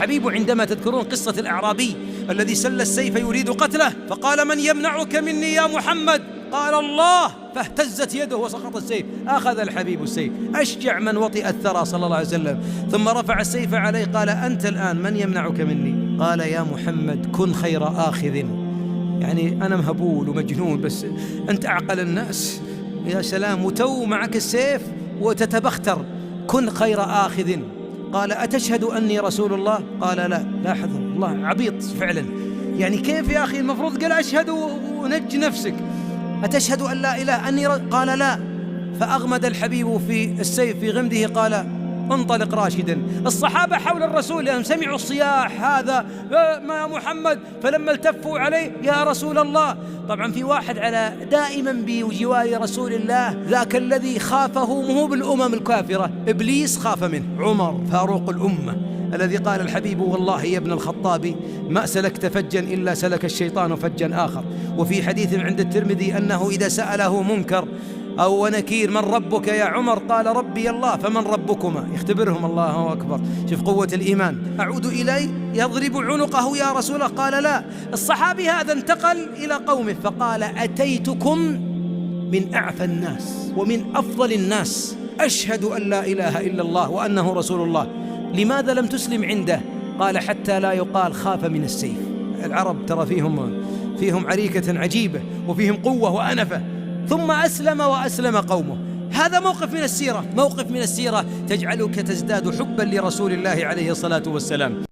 الحبيب عندما تذكرون قصة الأعرابي الذي سل السيف يريد قتله فقال: من يمنعك مني يا محمد؟ قال: الله. فاهتزت يده وسقط السيف. أخذ الحبيب السيف، أشجع من وطئ الثرى صلى الله عليه وسلم، ثم رفع السيف عليه قال: أنت الآن من يمنعك مني؟ قال: يا محمد كن خير آخذ. يعني أنا مهبول ومجنون بس أنت أعقل الناس، يا سلام، وتو معك السيف وتتبختر، كن خير آخذ. قال: أتشهد أني رسول الله؟ قال: لا. لاحظ الله عبيط فعلا، يعني كيف يا أخي؟ المفروض قال أشهد ونج نفسك. أتشهد أن لا إله أني قال: لا. فأغمد الحبيب في السيف في غمده قال: انطلق راشدا. الصحابة حول الرسول لأنهم سمعوا الصياح هذا يا محمد، فلما التفوا عليه: يا رسول الله. طبعا في واحد على دائما بجوار رسول الله، ذاك الذي خافه مو بالأمم الكافرة، إبليس خاف منه، عمر فاروق الأمة، الذي قال الحبيب: والله يا ابن الخطاب ما سلكت فجا إلا سلك الشيطان فجا آخر. وفي حديث عند الترمذي أنه إذا سأله منكر أو نكير: من ربك يا عمر؟ قال: ربي الله. فمن ربكما؟ يختبرهم. الله أكبر، شوف قوة الإيمان. أعود إليه يضرب عنقه يا رسول الله؟ قال: لا. الصحابي هذا انتقل إلى قومه فقال: أتيتكم من أعفى الناس ومن أفضل الناس، أشهد أن لا إله إلا الله وأنه رسول الله. لماذا لم تسلم عنده؟ قال: حتى لا يقال خاف من السيف. العرب ترى فيهم عريكة عجيبة وفيهم قوة وأنفة. ثم أسلم وأسلم قومه. هذا موقف من السيرة، موقف من السيرة تجعلك تزداد حبا لرسول الله عليه الصلاة والسلام.